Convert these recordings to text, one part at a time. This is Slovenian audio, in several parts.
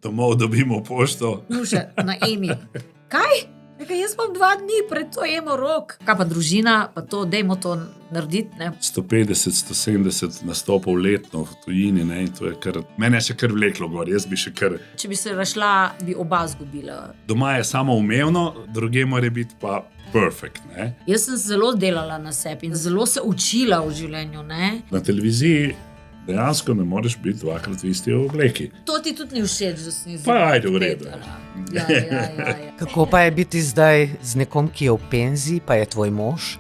domov dobimo pošto. Nuša, na Emi. Kaj? Nekaj, jaz imam 2 dni pred to jemo rok. Kaj pa družina, pa to, dajmo to narediti, ne? 150-170 nastopov letno v tujini, ne, in to je kar, mene je še kar vleklo gor, jaz bi še kar. Če bi se razšla, bi oba zgubila. Doma je samo umevno, druge mora biti pa perfect, ne. Jaz sem zelo delala na sebi in zelo se učila v življenju, ne? Na televiziji dejansko ne moreš biti 2krat v isti obleki. To ti tudi ni všeč, da si Pa ajde, v redu. Ja. Kako pa je biti zdaj z nekom, ki je v penziji, pa je tvoj mož?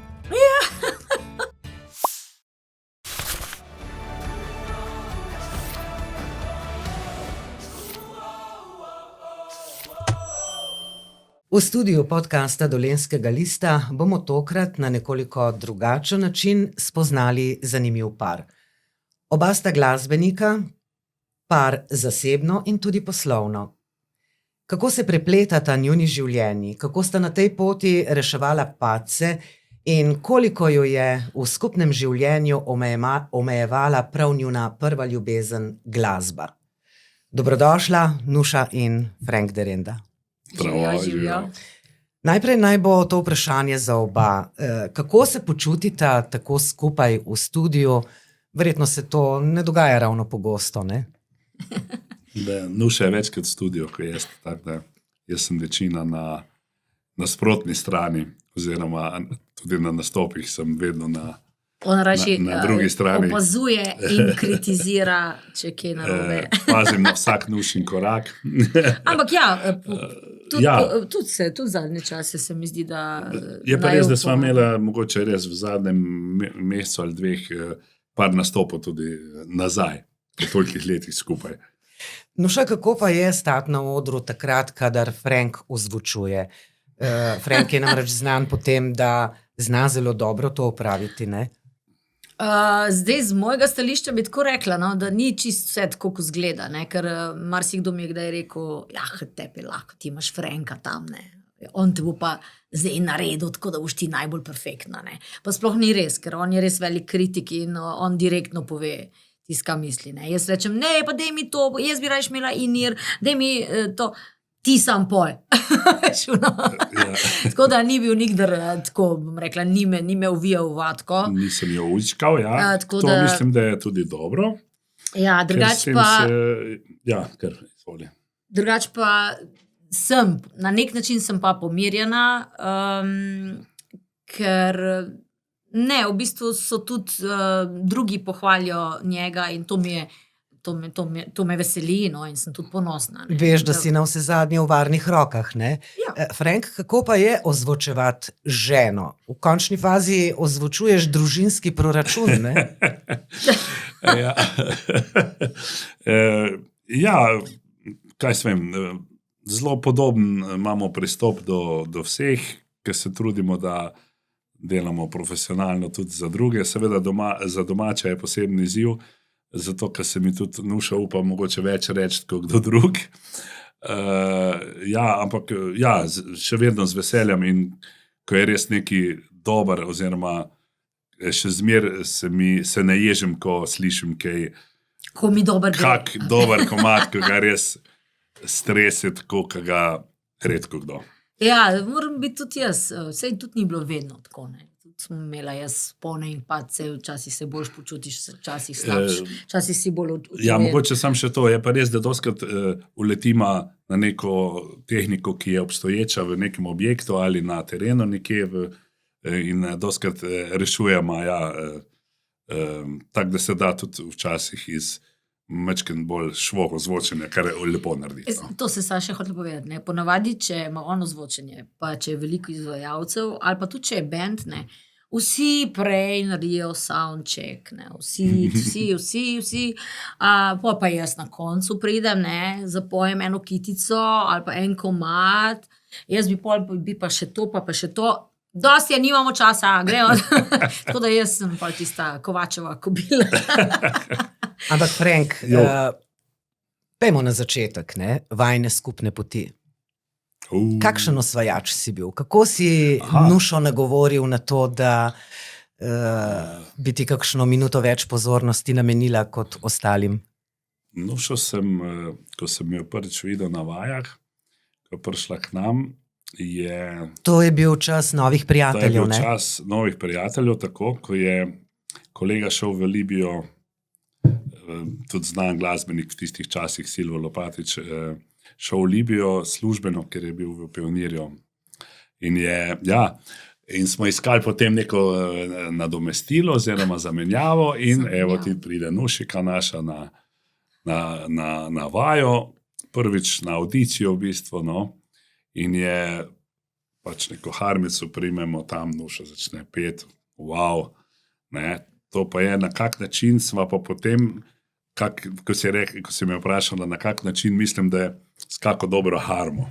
V studiu podcasta Dolenjskega lista bomo tokrat na nekoliko drugačen način spoznali zanimiv par. Oba sta glasbenika, par zasebno in tudi poslovno. Kako se prepletata njuni življenji, kako sta na tej poti reševala padce in koliko jo je v skupnem življenju omejevala prav njuna prva ljubezen glasba. Dobrodošla, Nuša in Frank Derenda. Živijo. Najprej naj bo to vprašanje za oba. Kako se počutita tako skupaj v studiu? Verjetno se to ne dogaja ravno pogosto, ne? Nuša je večkrat v studiu, ko jaz, tako da jaz sem večina na nasprotni strani, oziroma tudi na nastopih sem vedno na drugi strani. Opazuje in kritizira, če kje narobe. Pazim na vsak Nušin korak. Ampak tudi zadnje čase se mi zdi, da... Je pa res, da sva imela mogoče res v zadnjem mesecu ali 2 par nastopov tudi nazaj, po tolikih letih skupaj. Nuša, kako pa je stati na odru takrat, kadar Frank ozvočuje? Frank je namreč znan po tem, da zna zelo dobro to opraviti, ne? Zdaj, z mojega stališča bi tako rekla, no, da ni čisto vse tako, ko zgleda, ne? Ker marsikdo mi je kdaj rekel, tebi lahko, ti imaš Franka tam, ne? On te bo pa zdaj naredil, tako da boš ti najbolj perfektna, ne? Pa sploh ni res, ker on je res velik kritik in on direktno pove tiska misli, ne? Jaz rečem, ne, pa daj mi to, jaz bi rajš imela in-ear, daj mi to, ti sam poj. Tako da ni bil nikdar, tako bom rekla, ni me uvijal v vatko. Nisem jo učkal, ja. To mislim, da je tudi dobro. Ja, drugač pa... Kar izvoli. Drugač pa sem, na nek način sem pa pomirjena, ker ne, v bistvu so tudi drugi pohvalijo njega in to me veseli, no, in sem tudi ponosna. Ne. Veš, da si na vse zadnje v varnih rokah, ne? Ja. Frank, kako pa je ozvočevati ženo? V končni fazi ozvočuješ družinski proračun, ne? Kaj svem, zelo podoben imamo pristop do vseh, ker se trudimo, da delamo profesionalno tudi za druge. Seveda za domače je posebni izziv, zato, ker se mi tudi Nuša upa mogoče več reči kot kdo drug. Ampak še vedno z veseljem in ko je res neki dober, oziroma še zmer se naježim, ko slišim kaj, ko mi dober gre. Kak dober komad, ko ga res strese tako, ko ga redko kdo. Ja, moram biti tudi jaz, saj tudi ni bilo vedno tako, ne. Smo imela jaz spone in padce, včasih se boljš počutiš, včasih slabš, včasih si bolj utrujen. Ja, mogoče sam še to, je pa res, da dostkrat uletima na neko tehniko, ki je obstoječa v nekem objektu ali na terenu nekje in dostkrat rešujemo, tako da se da tudi včasih iz mečken bolj švoho zvočenja, kar je lepo narediti. To se še hotel povedati, ne. Ponavadi, če ima ono zvočenje, pa če je veliko izvajalcev, ali pa tudi, če je band, ne, vsi prej naredijo soundcheck, ne, vsi, pa jaz na koncu pridem, ne, zapojem eno kitico ali pa en komad, jaz bi pa še to, pa še to, dosti je, nimamo časa, gremo. Tako da jaz sem pa tista Kovačeva kobila. Ampak Frank, pejmo na začetek, ne, vajne skupne poti. Kakšen osvajač si bil? Kako si Nušo nagovoril na to, da bi ti kakšno minuto več pozornosti namenila kot ostalim? Nušo sem, ko sem jo prvič videl na vajah, ko je prišla k nam, To je bil čas novih to je prijateljev, bil ne? čas novih prijateljev, tako, ko je kolega šel v Libijo, tudi znan glasbenik v tistih časih, Silvo Lopatič, šel v Libijo službeno, ker je bil v Pionirju. In smo iskali potem neko nadomestilo oziroma zamenjavo in evo ti pride Nušika naša na vajo, prvič na audicijo v bistvu, no, in je pač neko harmico primemo tam, Nuša začne peti, wow, ne, to pa je, na kak način sva pa potem, ko si me vprašala, na kak način, mislim, da je s kako dobro harmo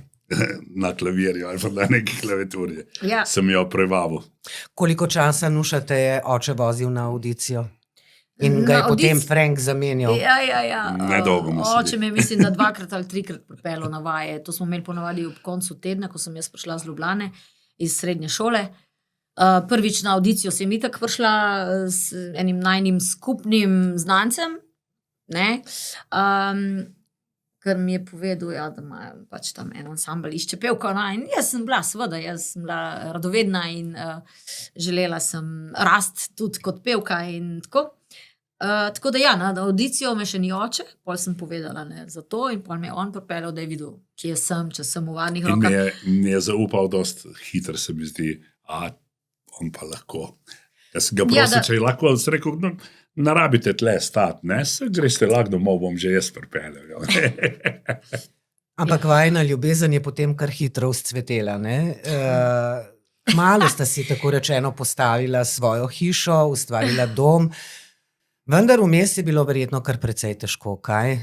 na klavirju ali pa na neki klaviaturi. Ja. Sem jo prevabil. Koliko časa, Nuša, te je oče vozil na audicijo? In ga je Na potem Frank zamenjal? Ja. Nedolgo me sledi. Oče me je, mislim, da 2 ali 3 pripeljal na vaje. To smo imeli ponavadi ob koncu tedna, ko sem jaz prišla z Ljubljane, iz srednje šole. Prvič na audicijo sem itak prišla s enim najnim skupnim znancem, ne, ker mi je povedal, ja, da ima pač tam en ansambl išče pevko. No, in jaz sem bila radovedna in želela sem rast tudi kot pevka in tako. Tako da ja, na audicijo me še ni oče, pol sem povedala ne, za to in pol me je on pripeljal, da je videl, kje sem, če sem v varnih In rokah. mi je zaupal dosti hitro, se mi zdi, on pa lahko. Jaz ga prosim, če je lahko, sem rekel, no, ne rabite tle stati, ne, se greste lahko domov, bom že jaz pripeljal. Ampak vajina ljubezen je potem kar hitro vzcvetela, ne? Malo sta si tako rečeno postavila svojo hišo, ustvarila dom, vendar vmes je bilo verjetno kar precej težko, kaj?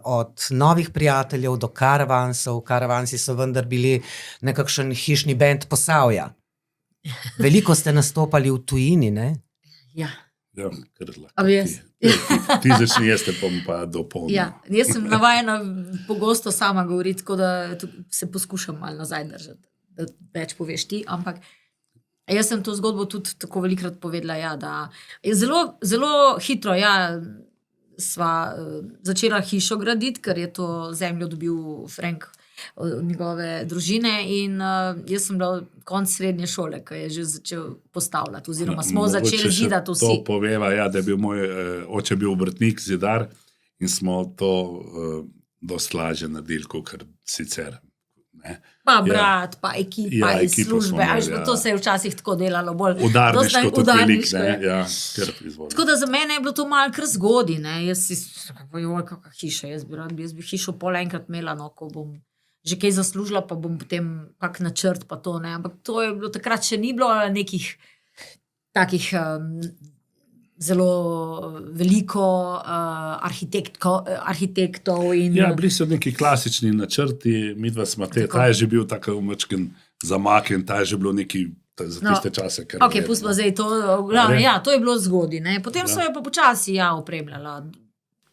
Od novih prijateljev do karavansov, karavansi so vendar bili nekakšen hišni bend Posavja. Veliko ste nastopali v tujini, ne? Ja. Ja, kar lahko. A bi jaz? Ti začni, jaz te bom pa dopolnil. Ja, jaz sem navajena pogosto sama govoriti, tako da se poskušam malo nazaj držati, da več poveš ti, ampak jaz sem to zgodbo tudi tako velikrat povedala, ja, da je zelo hitro, ja, sva začela hišo graditi, ker je to zemljo dobil Frank od njegove družine in jaz sem bila konc srednje šole, ko je že začel postavljati, oziroma smo začeli zidati vsi. To poveva, ja, da je bil moj oče bil obrtnik, zidar in smo to dosti lažje naredili, kot sicer. Ne. Pa brat, pa ekipa iz ekipo smo službe, imeli, to se je včasih tako delalo bolj. Udarniško tudi velik, ne, ja. ja, kar izvoli. Tako da za mene je bilo to malo kar zgodi, ne, jaz si, joj, kakva hiša, jaz bi hišo pol enkrat imela, no, ko bom že kaj zaslužila, pa bom potem kak načrt pa to, ne, ampak to je bilo, takrat še ni bilo nekih takih zelo veliko arhitektov in... Ja, bili so neki klasični načrti, midva smo ta je že bil tako umečken zamaken, ta je že bilo neki za tiste čase. Ok, pustimo zdaj to, ja, to je bilo zgodi, ne, potem so jo pa počasi, ja, opremljala,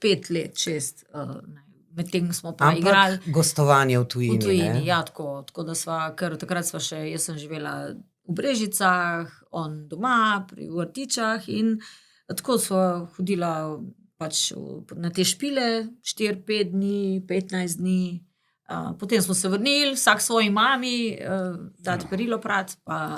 5 let, 6, ne. Medtem smo pa igrali. Ampak gostovanje v tujini, v tujini, ne? ja, tako da sva, ker takrat sva še, jaz sem živela v Brežicah, on doma, pri Vrtičah in tako sva hodila pač na te špile, 4-5 dni, 15 dni, potem smo se vrnili, vsak svoji mami, dati perilo prat, pa...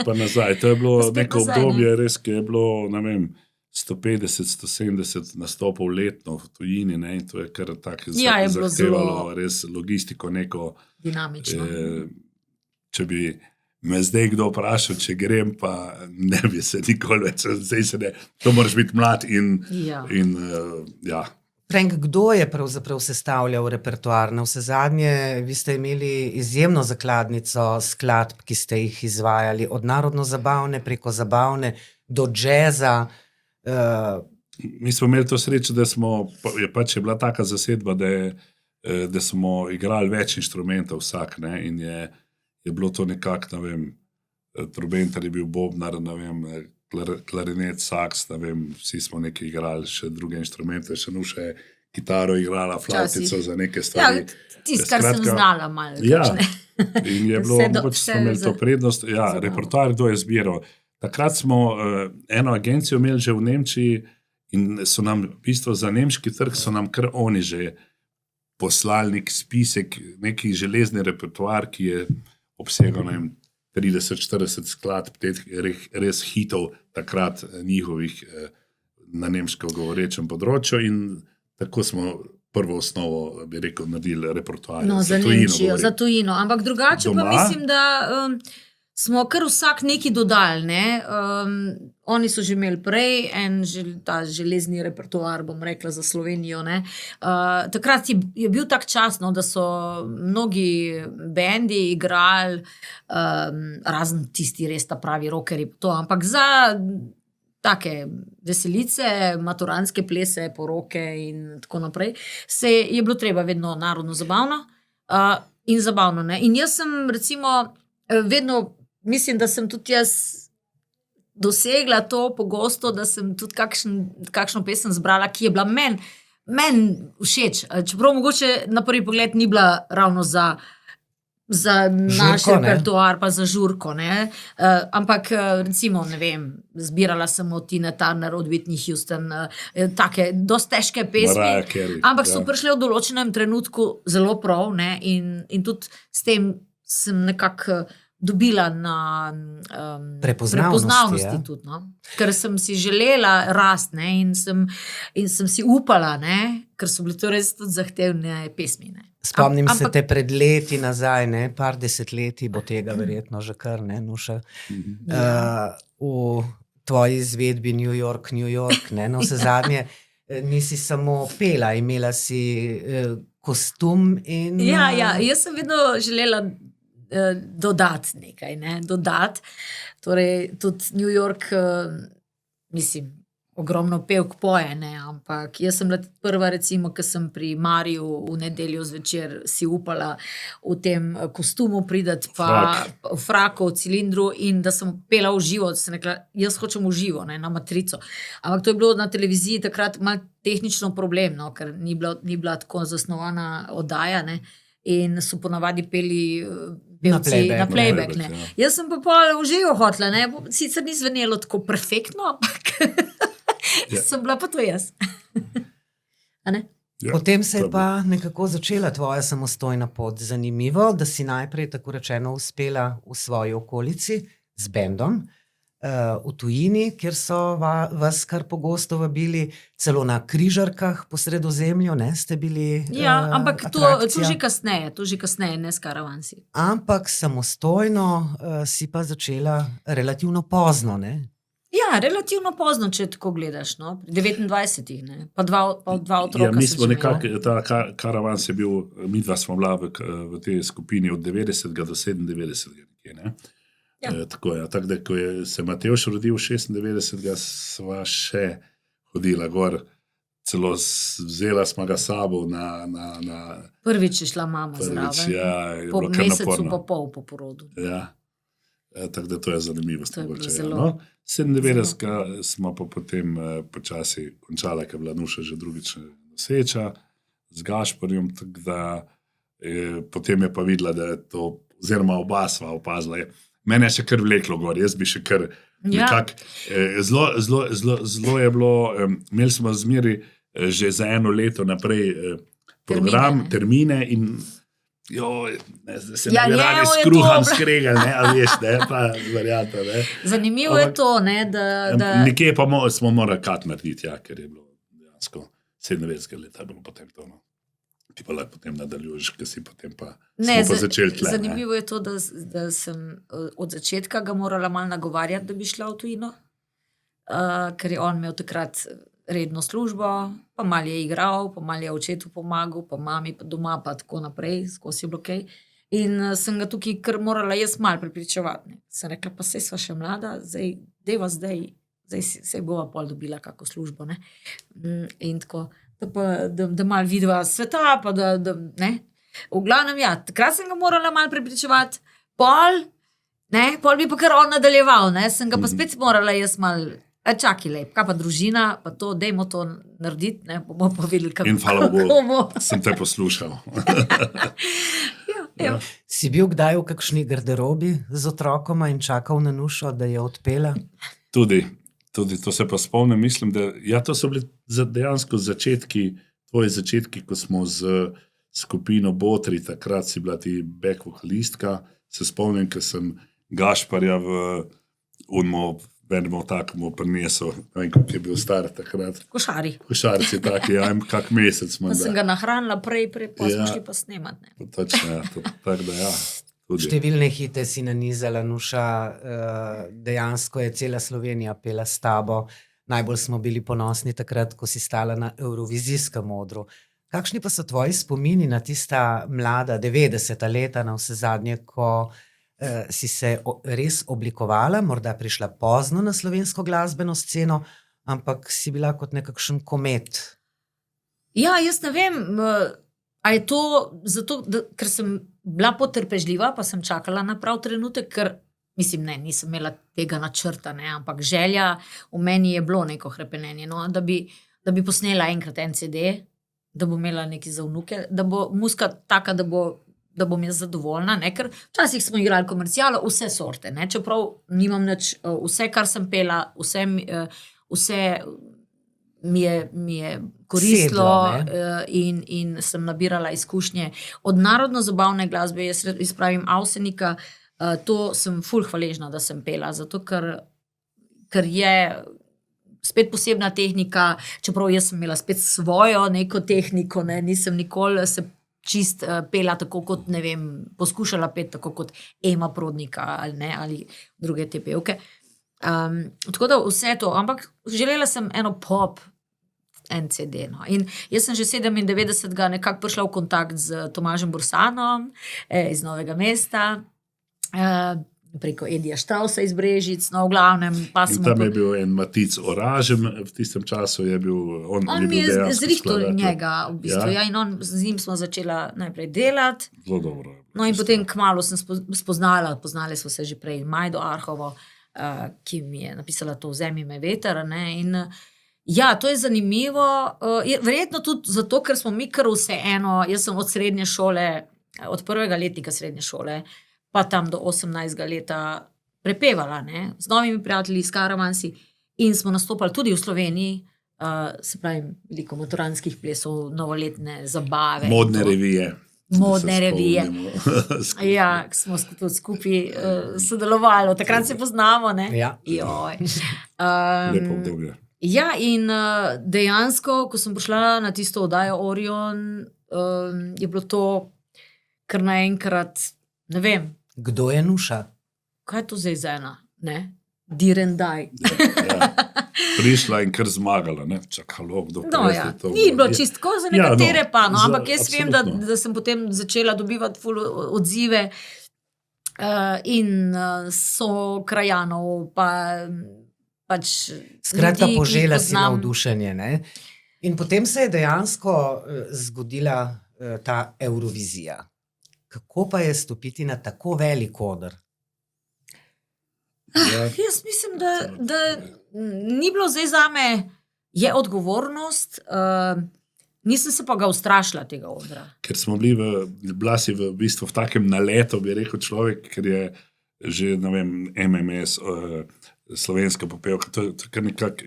Pa nazaj, to je bilo neko nazaj, obdobje, res, ki je bilo, ne vem, 150-170 nastopov letno v tujini, ne, in to je kar tako zahtevalo res logistiko neko. Dinamično. Če bi me zdaj kdo vprašal, če grem, pa ne bi se nikoli več, zdaj se ne, to moraš biti mlad in ja. Frank, kdo je pravzaprav sestavljal repertoar? Na vse zadnje, vi ste imeli izjemno zakladnico skladb, ki ste jih izvajali, od narodno-zabavne preko zabavne do džeza. Mi smo imeli to srečo, da je bila taka zasedba, da smo igrali več inštrumentov vsak, ne, in je bilo to nekako, ne vem, trobenter je bil bobnar, ne vem, klarinet, saks, ne vem, vsi smo nekaj igrali, še druge inštrumente, še Nuša je kitaro igrala, flautico za neke stvari. Ja, tisto, kar sem znala malo. Ja, in je bilo, mogoče smo imeli to prednost, ja, repertoar, kdo je zbiral. Takrat smo eno agencijo imeli že v Nemčiji In so nam, v bistvu za nemški trg, so nam kar oni že poslali nek spisek, neki železni repertoar, ki je obsegal 30-40 skladb, res hitov takrat njihovih na nemško govorečem področju, in tako smo prvo osnovo, bi rekel, naredili repertoar. No, za Nemčijo, za tujino. Ampak drugače Doma? pa mislim, da smo kar vsak nekaj dodali. Ne? Oni so že imeli prej ta železni repertoar, bom rekla, za Slovenijo. Takrat je bil tak čas, no, da so mnogi bendi igrali, razen tisti res ta pravi rockerji, ampak za take veselice, maturanske plese, poroke in tako naprej, je bilo treba vedno narodno zabavno in zabavno. Ne? In jaz sem recimo vedno, mislim, da sem tudi jaz dosegla to pogosto, da sem tudi kakšno pesem zbrala, ki je bila meni všeč. Čeprav mogoče na prvi pogled ni bila ravno za naš repertoar, pa za žurko. Ampak recimo, ne vem, zbirala sem od Tine Turner, od Whitney Houston, take dosti težke pesmi, ampak so prišle v določenem trenutku zelo prav, in tudi s tem sem nekako dobila na prepoznavnosti tudi, no? Ker sem si želela rast, in sem si upala, ker so bile to res tudi zahtevne pesmi. Spomnim se te pred leti nazaj, par desetletij bo tega verjetno že kar, Nuša. V tvoji izvedbi New York, no vse zadnje, nisi samo pela, imela si kostum in... Ja, jaz sem vedno želela dodati nekaj, dodati. Torej, tudi New York, mislim, ogromno pevk poje, ampak jaz sem bila prva, recimo, ki sem pri Mariju v nedeljo zvečer si upala v tem kostumu prideti, pa v fraku, v cilindru, in da sem pela v živo, da sem rekla, jaz hočem v živo, na matrico. Ampak to je bilo na televiziji takrat malo tehnično problem, ker ni bila tako zasnovana oddaja, in so ponavadi peli pevci na playback. Jaz sem pa pol v živo hotla, sicer ni zvenelo tako perfektno, ampak sem bila pa to jaz. Potem se je pa nekako začela tvoja samostojna pot. Zanimivo, da si najprej, tako rečeno, uspela v svoji okolici z bendom, v tujini, kjer so vas kar pogosto vabili, celo na križarkah po Sredozemlju, ste bili ampak atrakcija. to že kasneje, ne s Karavansi. Ampak samostojno si pa začela relativno pozno, Ja, relativno pozno, če tako gledaš, pri 29-ih, pa dva otroka. Mi smo nekako, ta Karavans je bil, midva smo bila v tej skupini od 90. do 97. nekje, Tako da, ko je se Matevž rodil 96. sva še hodila gor, celo vzela smo ga sabo na Prvič je šla mama zraven, po mesecu pa pol po porodu. Ja, tako da to je zanimivo. To je bilo zelo. 97. smo pa potem počasi končala, ker je bila Nuša že drugič noseča z Gašporjem, tako da potem je pa videla, da je to, oziroma oba sva opazila. Mene je še kar vleklo gor, jaz bi še kar nekako, zelo je bilo, imeli smo zmeri že za eno leto naprej program, termine in se ne bi radi s kruhom skregali, a veš, pa verjata. Zanimivo je to, da... Nekje pa smo morali kat narediti, ker je bilo dejansko 97. leta, bilo potem to, Ti pa lahko potem nadaljuješ, ker si potem pa smo pa začeli tle. Zanimivo je to, da sem od začetka ga morala malo nagovarjati, da bi šla v tujino, ker je on imel takrat redno službo, pa malo je igral, pa malo je očetu pomagal, pa mami pa doma, pa tako naprej, skozi je bilo kaj. In sem ga tukaj kar morala jaz malo prepričevati. Sem rekla, pa saj sva še mlada, zdaj se bova pol dobila kako službo. In tako, da malo vidiva sveta, pa da ne. V glavnem, takrat sem ga morala malo prepričevati, pol bi pa kar on nadaljeval, sem ga pa spet morala jaz malo, čakaj lep, kaj pa družina, pa to, dajmo to narediti, bomo pa videli, kako. In hvala Bogu, sem te poslušal. Si bil kdaj v kakšni garderobi z otrokoma in čakal na Nušo, da je odpela? Tudi. Tudi to se pa spomnim, mislim, da to so bili dejansko tvoji začetki, ko smo z skupino Botri, takrat si bila ti back vokalistka, se spomnim, ker sem Gašparja v venimo takому prinesel, ne vem, kako je bil star takrat. Košarici taki, kak mesec. Pa sem ga nahranila prej, pa smo šli pa snemat. Točno, tako da ja. Številne hite si nanizala, Nuša, dejansko je cela Slovenija pela s tabo. Najbolj smo bili ponosni takrat, ko si stala na Evrovizijskem odru. Kakšni pa so tvoji spomini na tista mlada 90. leta, na vse zadnje, ko si se res oblikovala, morda prišla pozno na slovensko glasbeno sceno, ampak si bila kot nekakšen komet? Ja, jaz ne vem, a je to zato, ker sem bila potrpežljiva, pa sem čakala na prav trenutek, ker mislim, nisem imela tega načrta, ampak želja v meni je bilo neko hrepenenje, da bi posnela enkrat en CD, da bo imela nekaj za vnuke, da bo muzika taka, da bom jaz zadovoljna, ker včasih smo igrali komercialo, vse sorte, čeprav nimam nič, vse, kar sem pela, vse mi je koristilo in sem nabirala izkušnje. Od narodno-zabavne glasbe, jaz pravim Avsenika, to sem ful hvaležna, da sem pela, zato ker je spet posebna tehnika, čeprav jaz sem imela spet svojo neko tehniko, nisem nikoli se čist pela tako kot, ne vem, poskušala peti tako kot Ema Prodnika ali druge te pevke. Tako da vse to, ampak želela sem eno pop, en CD. In jaz sem že 97. nekako prišla v kontakt z Tomažem Bursanom iz Novega mesta, preko Edija Štrausa iz Brežic, v glavnem. In tam je bil en Matic Oražem, v tistem času je bil, on mi je zrihtal njega, v bistvu, in z njim smo začela najprej delati. Zelo dobro. In potem kmalu sem poznali smo se že prej Majdo Arhovo, ki mi je napisala to Vzemi me veter, in ja, to je zanimivo, verjetno tudi zato, ker smo mi kar vseeno, jaz sem od srednje šole, od prvega letnika srednje šole, pa tam do 18. leta prepevala, z novimi prijatelji, s Karavansi, in smo nastopali tudi v Sloveniji, se pravi, veliko motoranskih plesov, novoletne zabave. Modne revije. Ja, smo tudi skupaj sodelovali, takrat se poznamo, Ja. Lepo obdobje. Ja, in dejansko, ko sem prišla na tisto oddajo Orion, je bilo to kar naenkrat, ne vem. Kdo je Nuša? Kaj je to zdaj za ena? Direndaj. Prišla in kar zmagala, čakalo, kdo je to. Ni bilo čistko za nekatere ampak jaz vem, da sem potem začela dobivati ful odzive in so krajanov, pač skratka, ljudi, požela si navdušenje, In potem se je dejansko zgodila ta Evrovizija. Kako pa je stopiti na tako velik oder? Jaz mislim, da ni bilo zdaj zame, je odgovornost, nisem se pa ga ustrašila tega odra. Ker smo bila si v bistvu v takem naletu, bi rekel človek, ker je že, ne vem, MMS, slovenska popevka, to kar nekako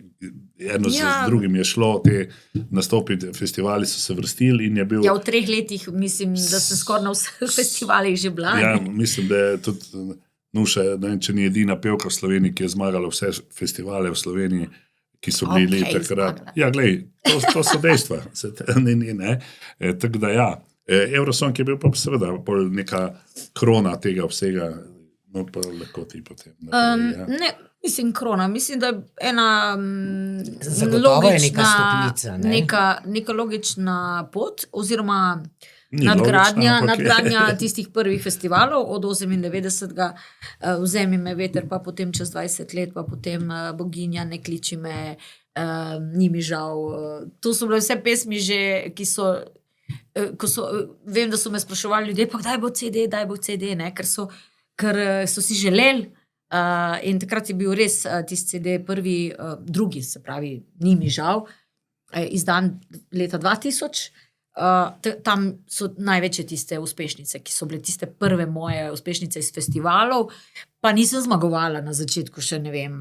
eno z drugim je šlo, te nastopi, festivali so se vrstili in je bil... Ja, v 3 letih mislim, da sem skoraj na vseh festivalih že bila. Ja, mislim, da je tudi Nuša, ne vem, če ni edina pevka v Sloveniji, ki je zmagala vse festivale v Sloveniji, ki so bili takrat. Zmagala. Ja, glej, to so dejstva. Tako da ja, Eurosong je bil pa seveda neka krona tega vsega, no pa lahko ti potem. Ne, mislim krona, mislim, da je ena Zagotovo je neka stopnica, neka logična pot, oziroma nadgradnja tistih prvih festivalov od 98. Vzemi me veter, pa potem čez 20 let, pa potem Boginja, ne kliči me, ni mi žal. To so bile vse pesmi že, ki so, vem, da so me spraševali ljudje, pa kdaj bo CD, ker so si želeli, in takrat je bil res tisti CD prvi, drugi, se pravi, ni mi žal, izdan leta 2000, Tam so največje tiste uspešnice, ki so bile tiste prve moje uspešnice iz festivalov, pa nisem zmagovala na začetku, še ne vem,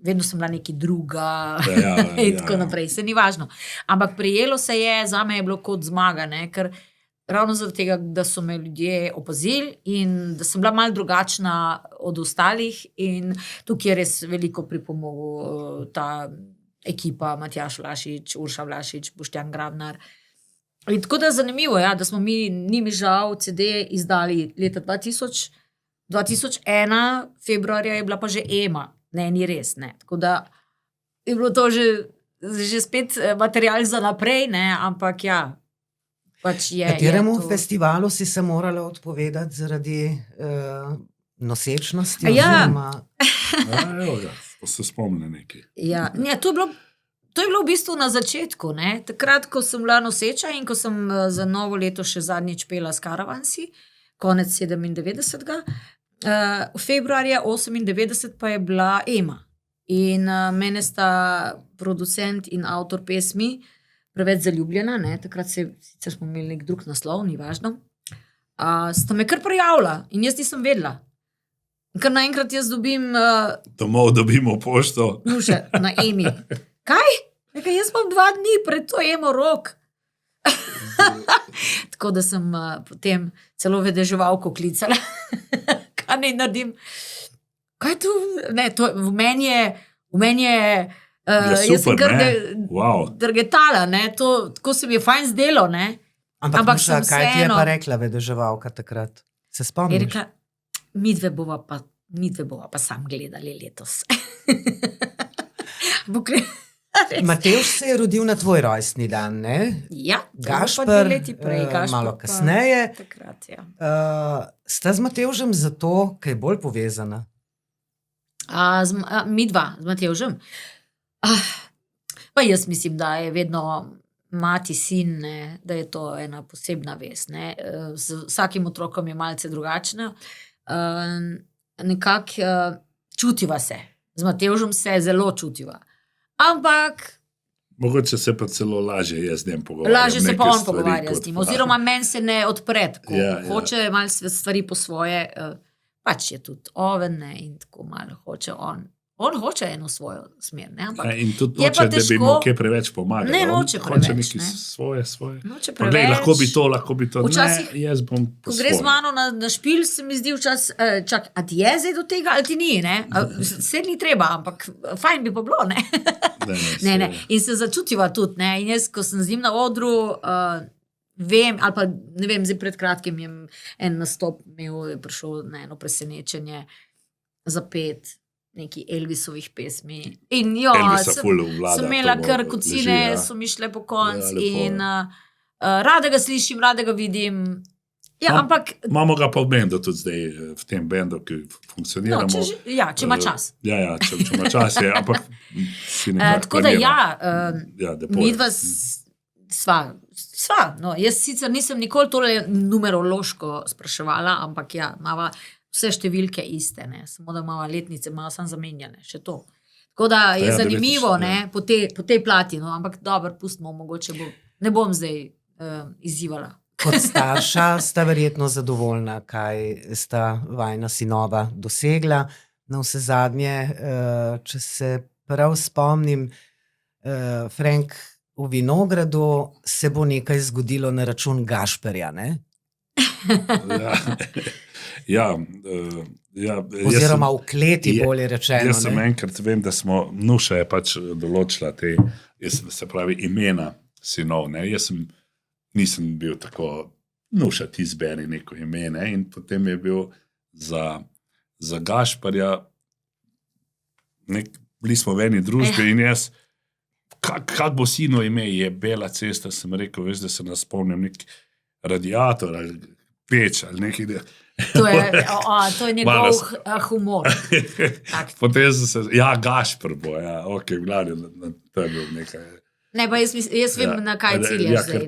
vedno sem bila neki druga in tako naprej, se ni važno. Ampak prijelo se je, zame je bilo kot zmaga, ne, ker ravno zaradi tega, da so me ljudje opazili in da sem bila malo drugačna od ostalih in tukaj je res veliko pripomogel ta ekipa, Matjaž Vlašič, Urša Vlašič, Boštjan Grabnar. In tako da je zanimivo, ja, da smo njimi žal CD izdali leta 2000, 2001, februarja je bila pa že EMA, ne, ni res, ne. Tako da je bilo to že spet material za naprej, ne, ampak ja, pač je. Kateremu to... festivalu si se morala odpovedati zaradi nosečnosti? Ja. To se spomni nekaj. Ja, ne, to je bilo v bistvu na začetku, ne? Takrat, ko sem bila noseča in ko sem za novo leto še zadnjič pela s Karavansi, konec 97. Februarja 98 pa je bila EMA. In mene sta producent in avtor pesmi Preveč zaljubljena, ne? Takrat sicer smo imeli nek drug naslov, ni važno, sta me kar prijavila in jaz nisem vedela. Ker naenkrat jaz dobim... Domov dobimo pošto. Nuše, na EMI. Kaj? Nekaj, jaz imam 2 dni pred to EMO rok. Tako da sem potem celo vedeževalko klicala. Kaj naj naredim? Kaj tu? Ne, to v meni je jaz sem kar drgetala, ne, tako se mi je fajn zdelo, ne. Ampak Nuša, kaj ti je pa rekla vedeževalka takrat? Se spomniš? Je rekla, midve bova pa sam gledali letos. Matevž se je rodil na tvoj rojstni dan, ne? Ja, Gašper, pa 2 leti prej, malo kasneje. Takrat, ja. Sta z Matevžem zato kaj bolj povezana? Midva, z Matevžem. Pa jaz mislim, da je vedno mati, sin, ne, da je to ena posebna vez. Ne. Z vsakim otrokom je malce drugačna. Nekako čutiva se. Z Matevžem se zelo čutiva. Ampak... Mogoče se pa celo lažje jaz z njim pogovarjam. Lažje se pa on pogovarja z njim. Oziroma meni se ne odpre tako. Hoče malo stvari po svoje. Pač je tudi oven, ne, in tako malo hoče on. On hoče eno svojo smer, ne, ampak in tudi noče, da bi mu kaj preveč pomagal. Ne, noče preveč, hoče neki svoje. Noče preveč. Glej, lahko bi to. Včasih, ne, jaz bom po ko gre z mano na špil, se mi zdi včasih, čak, a ti je zdaj do tega, ali ti ni, ne? Se ni treba, ampak fajn bi pa bilo, ne? Ne. In se začutiva tudi, ne? In jaz, ko sem z njim na odru, vem, ali pa ne vem, zdaj pred kratkim je en nastop imel, je prišel na eno presenečenje za 5 neki Elvisovih pesmi. In sem imela kar kocine, so mi šle po konc in rada ga slišim, rada ga vidim. Ja, ampak... Imamo ga pa v bendu tudi zdaj, v tem bendu, ki funkcioniramo. No, če ima čas. Ja, če ima čas, je, ampak si ne tako da midva sva. No, jaz sicer nisem nikoli tole numerološko spraševala, ampak ja, mava vse številke iste, ne, samo da imamo letnice, malo sem zamenjane, še to. Tako da je zanimivo, ne, po tej plati, no, ampak dobro, pustimo, mogoče ne bom zdaj izzivala. Kot starša sta verjetno zadovoljna, kaj sta vajna sinova dosegla. Na vse zadnje, če se prav spomnim, Frank, v Vinogradu se bo nekaj zgodilo na račun Gašperja, ne? Oziroma v kleti, bolje rečeno. Jaz sem enkrat vem, da smo, Nuša je pač določila se pravi imena sinov, ne? Jaz nisem bil tako, Nuša ti izberi neko ime, ne? In potem je bil za Gašperja, bili smo v eni družbi in jaz, kak bo sino ime, je Bela cesta, sem rekel, veš, da se nas spomnim nek radiator ali peč ali nekaj. To je njegov humor. Potem se, Gašper bo, ok, glavno, to je bil nekaj. Ne, pa jaz vem, na kaj ciljaš zdaj.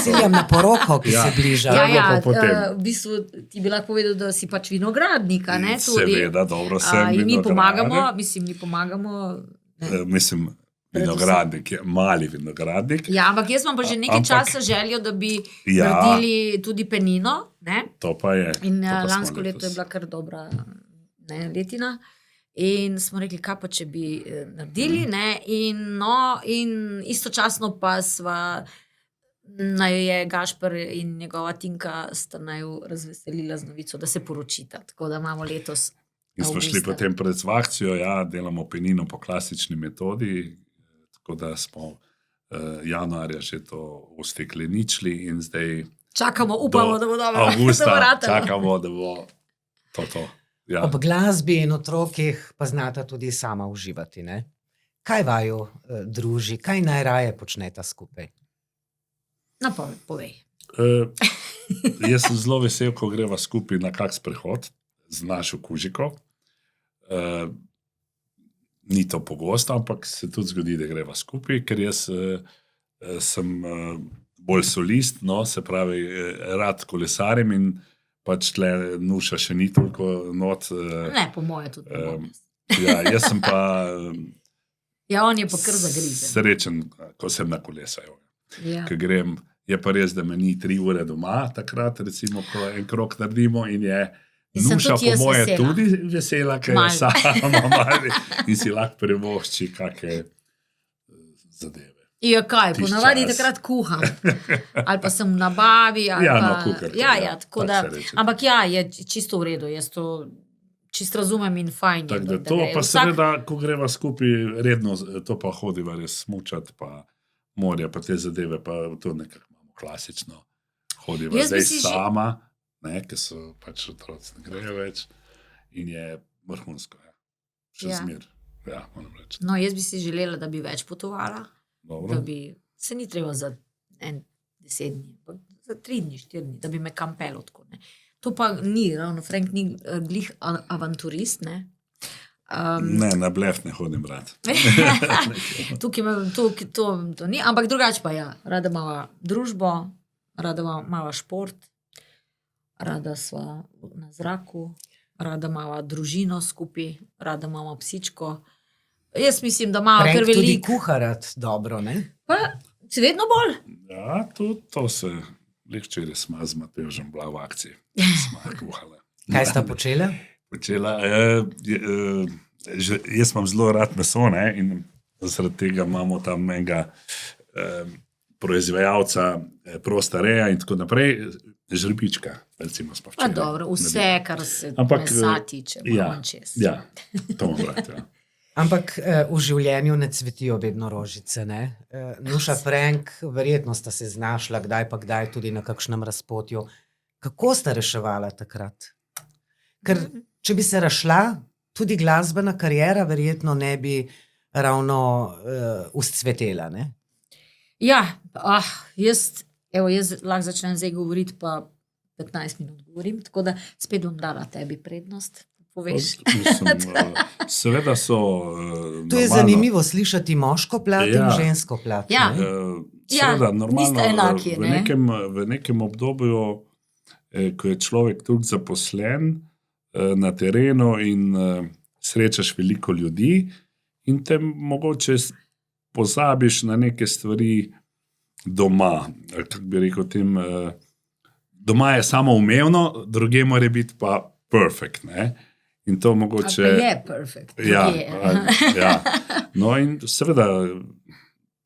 Ciljam na poroko, ki se bliža. V bistvu ti bi lahko povedal, da si pač vinogradnika, ne? Seveda, dobro sem vinogradnik. In mi pomagamo. Mislim, vinogradnik, je mali vinogradnik. Ja, ampak jaz imam pa že nekaj časa željo, da bi naredili tudi penino. Ne? To pa je. In to pa smo lansko leto je bila kar dobra letina. In smo rekli, kaj pa če bi naredili. Ne? In istočasno pa sva naj je Gašper in njegova Tinka sta naju razveselila z novico, da se poročita. Tako da imamo letos. In smo šli potem pred akcijo, delamo penino po klasični metodi, tako da smo januarja že to ustekleničili in zdaj čakamo, upamo, da bo dobro. Avgusta čakamo, da bo to. Ja. Ob glasbi in otrokih pa znata tudi sama uživati, ne? Kaj vaju druži, kaj najraje počneta skupaj? Povej. Jaz sem zelo vesel, ko greva skupaj na kak sprehod z našo kužiko. Ni to pogosto, ampak se tudi zgodi, da greva skupaj, ker jaz sem bolj solist, se pravi, rad kolesarjem in pač tle Nuša še ni toliko not. Ne, po moje tudi. Jaz sem pa on je pa kar zagrizen. Srečen, ko sem na kolesaju. Ja. Ker grem, je pa res, da me ni 3 ure doma, takrat recimo, ko en krog naredimo in je Nuša po moje vesela. Tudi vesela, ker je sama mali in si lahko privošči kakšne zadeve. Ja, kaj, ponavadi takrat kuham. Ali pa sem v nabavi. Tako da, ampak je čisto v redu, jaz to čisto razumem in fajn. Tako da to pa seveda, ko greva skupaj redno, to pa hodiva res smučati, pa morja, pa te zadeve, pa to nekako imamo klasično. Hodiva zdaj sama, ker so pač otroci ne grejo več in je vrhunsko. Še zmer, moram reči. No, jaz bi si želela, da bi več potovala. Dobro. Da bi se ni treba za 10 dni, za 3 dni, 4 dni, da bi me kam pelo tako. Ne. To pa ni, ravno Frank ni glih avanturist, ne. Ne, na blef ne hodim rad. Tukaj to ni, ampak drugače pa rada imava družbo, rada imava šport, rada sva na zraku, rada imava družino skupaj, rada imava psičko. Jaz mislim, da imamo kar veliko. Tudi kuharat dobro, ne? Pa si vedno bolj. Ja, tudi to se včeraj sma z Matevžem bila v akciji. Sma kuhala. Kaj sta počela? Jaz imam zelo rad meso, ne, in zaradi tega imamo tam enega proizvajalca Prosta reja in tako naprej, žrebička, recimo smo včeraj. Dobro, vse, kar se mesa tiče, imam čez. Ja, to imam rad, Ampak v življenju ne cvetijo vedno rožice, ne? Nuša, Frank, verjetno sta se znašla kdaj pa kdaj tudi na kakšnem razpotju. Kako sta reševala takrat? Ker če bi se razšla, tudi glasbena kariera verjetno ne bi ravno vzcvetela, ne? Ja, jaz lahko začnem zdaj govoriti, pa 15 minut govorim, tako da spet bom dala tebi prednost. Seveda so to je zanimivo slišati moško plat in žensko plat. Seveda, normalno v nekem obdobju, ko je človek tudi zaposlen na terenu in srečaš veliko ljudi in te mogoče pozabiš na neke stvari doma. Kako bi rekel tem, doma je samoumevno, druge mora biti pa perfect, ne? In to mogoče je perfekt. No in seveda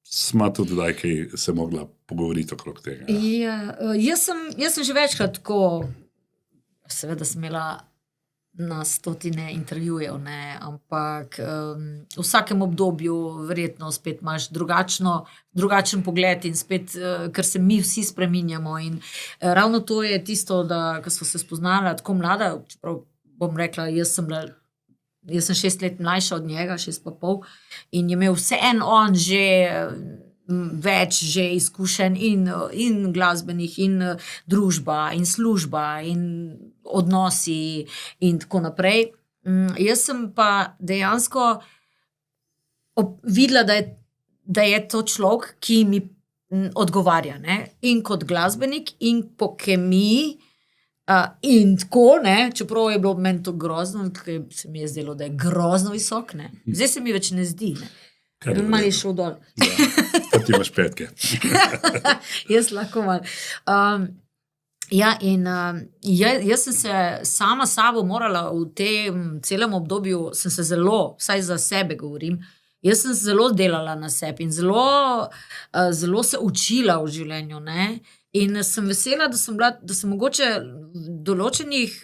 sma tudi daj, kaj se mogla pogovoriti okrog tega. Jaz sem že večkrat tako, seveda sem imela na 100 intervjujev, ne, ampak v vsakem obdobju verjetno spet imaš drugačen pogled in spet, ker se mi vsi spreminjamo in ravno to je tisto, da ko smo se spoznala tako mlada, čeprav bom rekla, jaz sem 6 let mlajša od njega, 6,5, in je imel vseeno on že več že izkušenj in glasbenih, in družba, in služba, in odnosi in tako naprej. Jaz sem pa dejansko videla, da je to človek, ki mi odgovarja, ne? In kot glasbenik, in po kemiji, in tako, ne, čeprav je bilo meni to grozno, ker se mi je zdelo, da je grozno visok, ne. Zdaj se mi več ne zdi, ne. Kar je v Malo je redu. šel dol. Pa ti imaš petke. Jaz lahko malo. Ja, in jaz sem se sama s sabo morala v tem celem obdobju, sem se zelo, vsaj za sebe govorim, jaz sem zelo delala na sebi in zelo se učila v življenju. Ne? In sem vesela, da sem mogoče v določenih,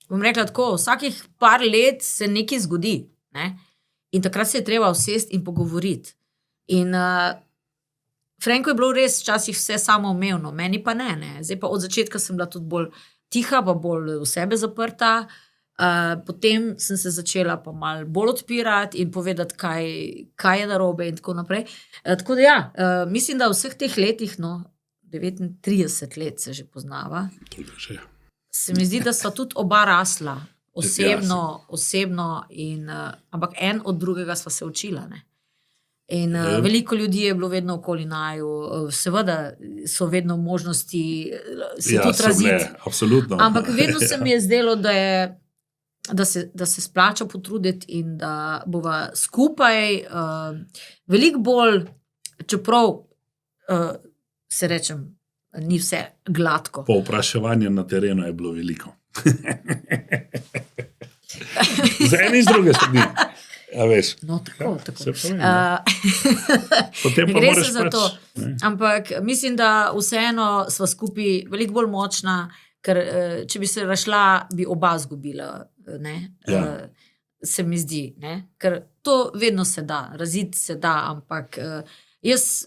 bom rekla tako, vsakih par let se nekaj zgodi. Ne? In takrat se je treba usesti in pogovoriti. In Franko je bilo res včasih vse samoumevno, meni pa ne. Zdaj pa od začetka sem bila tudi bolj tiha, pa bolj v sebe zaprta. Potem sem se začela pa malo bolj odpirati in povedati, kaj je narobe in tako naprej. Tako da ja, mislim, da v vseh teh letih, 39 let se že poznava, se mi zdi, da sva tudi oba rasla. Osebno in, ampak en od drugega sva se učila. Ne? In veliko ljudi je bilo vedno okoli naju, seveda so vedno možnosti se tudi raziti. Absolutno. Ampak vedno se mi je zdelo, da se splača potruditi in da bova skupaj veliko bolj, čeprav se rečem, ni vse gladko. Povpraševanje na terenu je bilo veliko. Z ene in z druge strani. Ja, veš. No, tako. Se pravi, potem pa moraš za to. Ampak mislim, da vseeno sva skupaj veliko bolj močna, ker če bi se rašla, bi oba zgubila. Ja. Se mi zdi. Ne? Ker to vedno se da, raziti se da, ampak jaz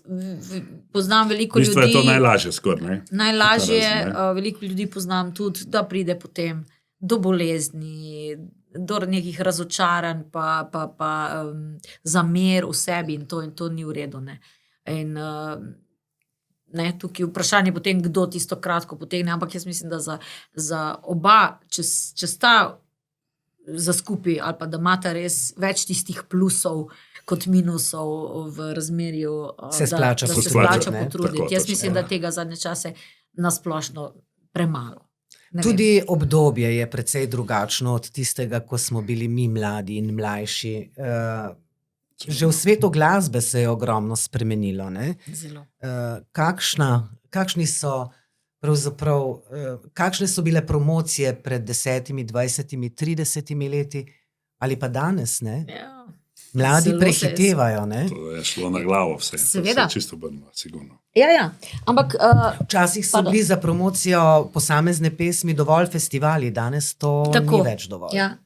poznam veliko ljudi. V bistvu je to najlažje skoraj. Najlažje, veliko ljudi poznam tudi, da pride potem do bolezni, do nekih razočaranj, pa zamer v sebi in to ni v redu. Ne? In tukaj vprašanje potem, kdo tisto kratko potegne, ampak jaz mislim, da za oba, če sta za skupaj ali pa da imata res več tistih plusov kot minusov v razmerju, se splača potruditi. Jaz mislim, da tega zadnje čase nasplošno premalo. Tudi obdobje je precej drugačno od tistega, ko smo bili mi mladi in mlajši. Že v svetu glasbe se je ogromno spremenilo. Zelo. Kakšne so bile promocije pred 10, 20, 30 leti ali pa danes? Ja. Mladi prehitevajo. To je šlo na glavo vse. Seveda. To se čisto obrnilo, sigurno. Ja. Ampak, včasih so bili za promocijo posamezne pesmi dovolj festivali, danes to ni več dovolj. Ja.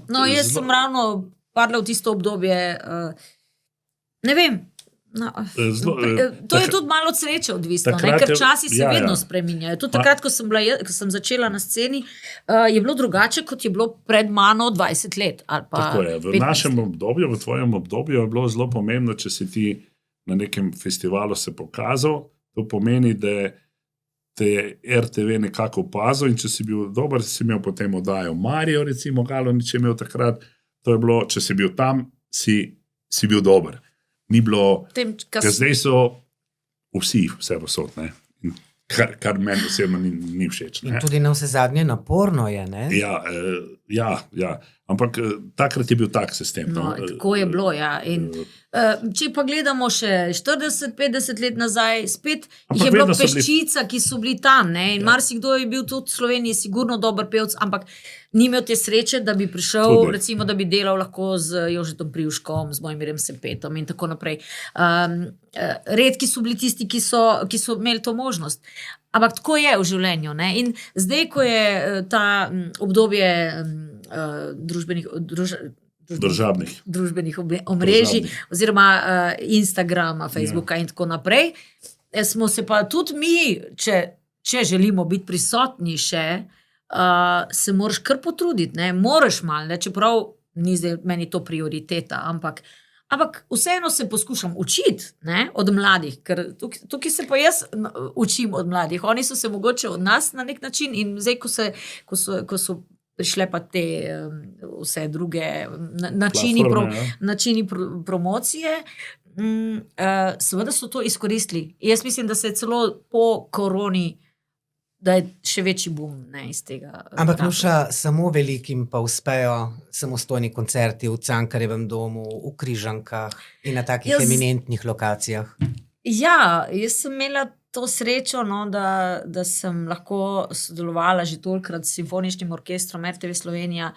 No, jaz sem ravno padla v tisto obdobje, ne vem. To je tudi malo od sreče odvisno, ker časi se vedno spreminjajo. Tudi takrat, ko sem začela na sceni, je bilo drugače, kot je bilo pred mano 20 let. Tako je. V našem obdobju, v tvojem obdobju je bilo zelo pomembno, če si ti na nekem festivalu se pokazal, to pomeni, da te je RTV nekako opazil in če si bil dober, si imel potem oddajo Marijo, recimo Galonič je imel takrat, to je bilo, če si bil tam, si bil dober. Ni bilo, ker zdaj so vsi vse posod, kar meni osebno ni všeč. In tudi na vse zadnje naporno je, ne? Ja. Ampak takrat je bil tak sistem. Tako je bilo, ja. In če pa gledamo še 40-50 let nazaj, spet je bilo peščica, ki so bili tam, in marsikdo je bil tudi v Sloveniji sigurno dober pevc, ampak ni imel te sreče, da bi prišel, recimo, da bi delal lahko z Jožetom Privškom, z Mojmirjem Sepetom in tako naprej. Redki so bili tisti, ki so imeli to možnost. Ampak tako je v življenju. In zdaj, ko je ta obdobje družbenih omrežij, oziroma Instagrama, Facebooka in tako naprej, smo se pa tudi mi, če želimo biti prisotni še, se moraš kar potruditi, moraš malo, čeprav ni zdaj meni to prioriteta, ampak vseeno se poskušam učiti od mladih, ker tukaj se pa jaz učim od mladih. Oni so se mogoče od nas na nek način in zdaj, ko so prišle pa te vse druge načini promocije, seveda so to izkoristili. Jaz mislim, da se je celo po koroni da je še večji boom iz tega. Ampak Nuša, samo velikim pa uspejo samostojni koncerti v Cankarjevem domu, v Križankah in na takih eminentnih lokacijah. Ja, jaz sem imela to srečo, no, da sem lahko sodelovala že tolikrat s simfoničnim orkestrom RTV Slovenija.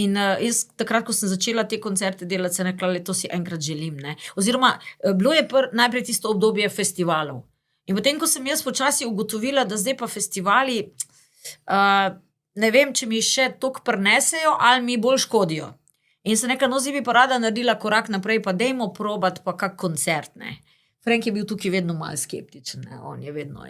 In jaz takrat, ko sem začela te koncerte delati, sem rekla, to si enkrat želim. Ne. Oziroma, bilo je najprej tisto obdobje festivalov. In potem, ko sem jaz počasi ugotovila, da zdaj pa festivali, ne vem, če mi še toliko prinesejo ali mi bolj škodijo. In sem rekla, zdaj bi pa rada naredila korak naprej, pa dajmo probat pa kak koncert, ne. Frank je bil tukaj vedno malo skeptičen, ne. On je vedno,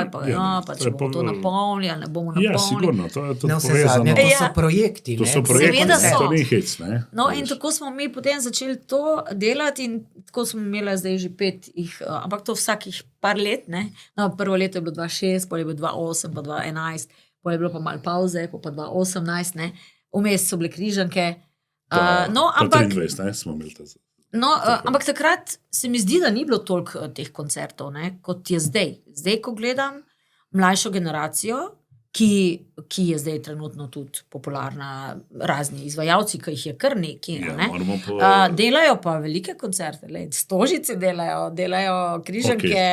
pa če bomo to napolnili, ali ne bomo napolnili. Ja, sigurno, to je tudi povezano. To so projekti, ne. To so projekti, to ni hec, ne. No, in tako smo mi potem začeli to delati in tako smo imeli zdaj že 5 jih, ampak to vsakih par let, ne. No, prvo leto je bilo 2006, potem je bilo 2008, pa 2011, potem je bilo pa malo pauze, pa 2018, ne. Vmes so bile Križanke. No, ampak 23, ne, smo imeli ta. No, ampak takrat se mi zdi, da ni bilo toliko teh koncertov, ne, kot je zdaj. Zdaj, ko gledam mlajšo generacijo, ki je zdaj trenutno tudi popularna, razni izvajalci, ki jih je kar nekaj, ne. Delajo pa velike koncerte, Stožice delajo Križanke,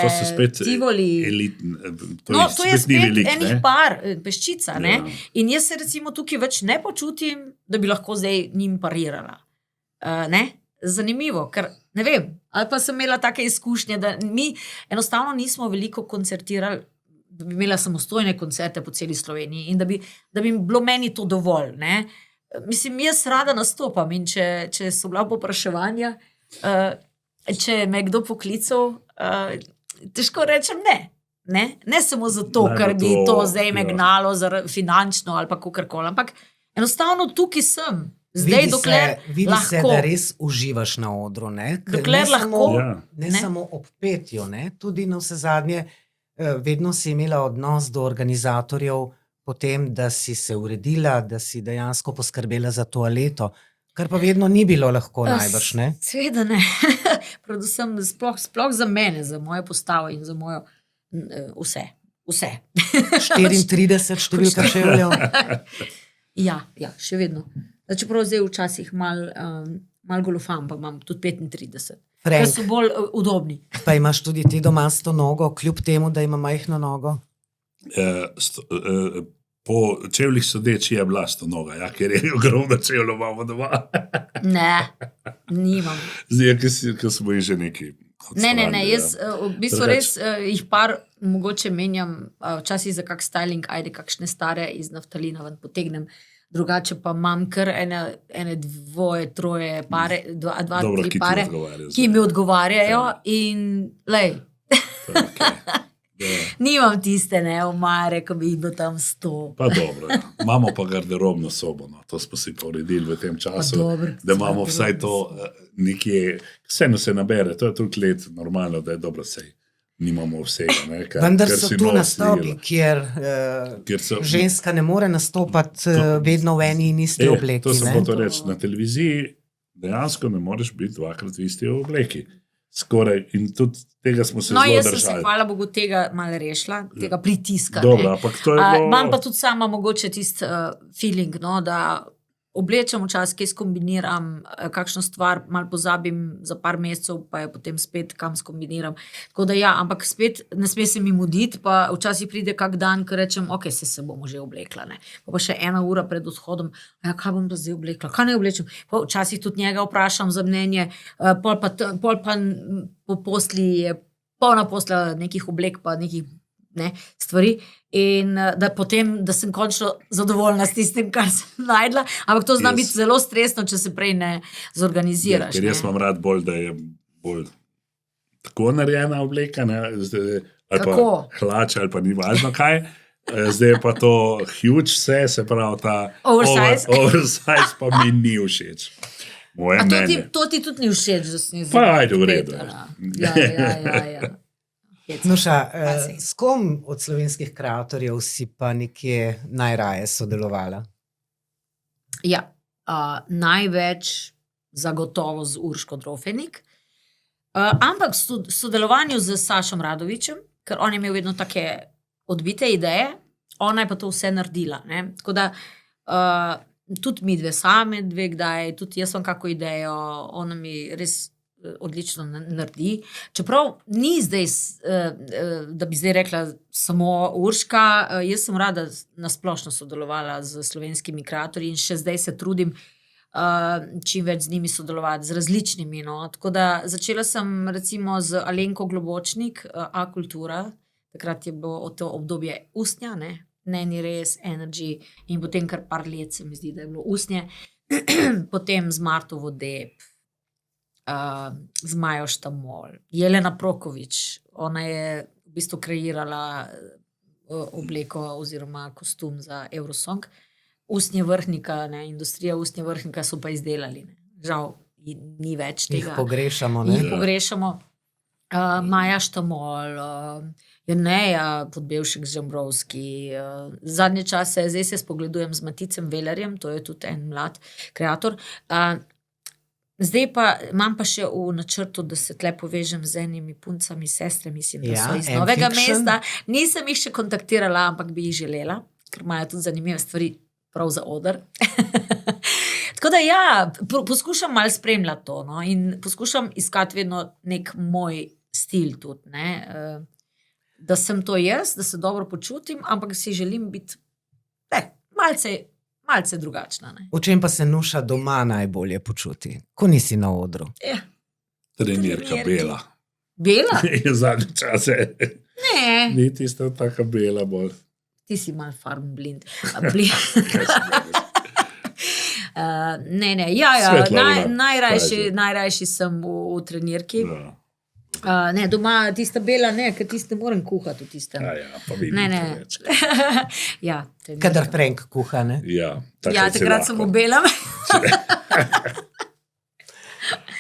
Tivoli. To je spet enih par, peščica, ne. In jaz se recimo tukaj več ne počutim, da bi lahko zdaj njim parirala. Ne. Zanimivo, ker ne vem, ali pa sem imela take izkušnje, da mi enostavno nismo veliko koncertirali, da bi imela samostojne koncerte po celi Sloveniji in da bi bilo meni to dovolj, ne. Mislim, jaz rada nastopam in če so bila povpraševanja, če me je kdo poklical, težko rečem ne. Ne samo zato, ker bi to zdaj me gnalo finančno ali pa kakorkoli, ampak enostavno tukaj sem. Zdaj, vidi se, da res uživaš na odru, ne? Dokler lahko. Ne samo ob petju, ne? Tudi na vse zadnje, vedno si imela odnos do organizatorjev potem, da si se uredila, da si dejansko poskrbela za toaleto, kar pa vedno ni bilo lahko najbrž, ne? Seveda ne. Predvsem sploh za mene, za mojo postavo in za mojo vse. 34 številka čevljev. Ja, še vedno. Čeprav zdaj včasih mal golofam, pa imam tudi 35. Ker so bolj udobni. Pa imaš tudi ti doma 100 nogo, kljub temu, da ima majhno nogo? Po čevljih sodeči je bila 100 noga, ja, ker je ogromno čevljo imamo doma. Ne, nimam. Zdaj, ker smo jih že neki odstranili. Ne, jaz v bistvu res jih par mogoče menjam, včasih za kak styling, ajde kakšne stare iz naftalina ven potegnem. Drugače pa imam kar ene 2, 3 pare, 2, 3 pare, ki mi odgovarjajo in lej. Nimam tiste omare, ko bi jih bilo tam 100. Pa dobro, imamo pa garderobno sobo, no. To smo si pa uredili v tem času, da imamo vsaj to nekje, vseeno se nabere, to je toliko let normalno, da je dobro sej. Nimamo vsega. Ne, vendar so tu nastopi, kjer ženska ne more nastopati vedno v eni in isti obleki. To se bo to reči, na televiziji dejansko ne moreš biti 2krat v isti obleki. Skoraj, in tudi tega smo se zelo držali. Jaz sem se, hvala Bogu, tega malo rešila, tega pritiska. Dobro, ampak to je bilo... Imam pa tudi sama mogoče tisti feeling, no, da oblečem včasih, kaj skombiniram, kakšno stvar malo pozabim za par mesecev, pa je potem spet kam skombiniram. Tako da ja, ampak spet ne sme se mi muditi, pa včasih pride kak dan, ko rečem, ok, se bomo že oblekla, ne. Pa še 1 ura pred odhodom, kaj bom pa zdaj oblekla, kaj ne oblečem? Pa včasih tudi njega vprašam za mnenje, pol pa po posli je polna posla nekih oblek, pa nekih stvari in da potem, da sem končno zadovoljna s tistim, kar sem najdla, ampak to zna biti zelo stresno, če se prej ne zorganiziraš. Ker jaz imam rad bolj, da je bolj tako narejena obleka, ne, ali pa hlača, ali pa ni važno kaj, zdaj je pa to huge vse, se pravi ta oversize pa mi ni všeč. Moje mnenje. To ti tudi ni všeč, da sem pa ajde v redu. Ja. Nuša, s kom od slovenskih kreatorjev si pa nekje najraje sodelovala? Ja, največ zagotovo z Urško Drofenik, ampak v sodelovanju z Sašom Radovićem, ker on je imel vedno take odbite ideje ona je pa to vse naredila. Ne? Tako da tudi mi dve same, dve kdaj, tudi jaz imam kako idejo, ona mi res odlično naredi. Čeprav ni zdaj, da bi zdaj rekla samo Urška, jaz sem rada nasplošno sodelovala z slovenskimi kreatorji in še zdaj se trudim čim več z njimi sodelovati, z različnimi. No. Tako da začela sem recimo z Alenko Globočnik, A-kultura, takrat je bilo to obdobje usnja, ne ni res, Energy in potem kar par let se mi zdi, da je bilo usnje. Potem z Marto Vodeb, z Majo Štamol, Jelena Prokovič, ona je v bistvu kreirala obleko oziroma kostum za Eurosong. Usnje vrhnika, industrija usnje vrhnika so pa izdelali. Žal ni več tega. Jih pogrešamo. Jih pogrešamo. Maja Štamol, Jerneja Podbevšek Žambrovski. Zadnje čase, zdaj se spogledujem z Maticem Velerjem, to je tudi en mlad kreator. Zdaj pa imam pa še v načrtu, da se tle povežem z enimi puncami, sestre, mislim, da so iz Novega mesta. Nisem jih še kontaktirala, ampak bi jih želela, ker imajo tudi zanimive stvari prav za oder. Tako da ja, poskušam malo spremljati to, no, in poskušam iskati vedno nek moj stil tudi, da sem to jaz, da se dobro počutim, ampak si želim biti malce drugačna. V čem pa se Nuša doma najbolje počuti, ko nisi na odru? Trenirka Bela. Bela? Zadnje čase. Ne. Ni tista taka Bela bolj. Ti si mal farm blind. Ne, najrajši sem v trenirki. Ne, doma tista Bela, ne, ker tiste moram kuhati v tistem. Pa vidim to več. Ja, kadar Frank kuha, ne? Ja, takrat sem v belem.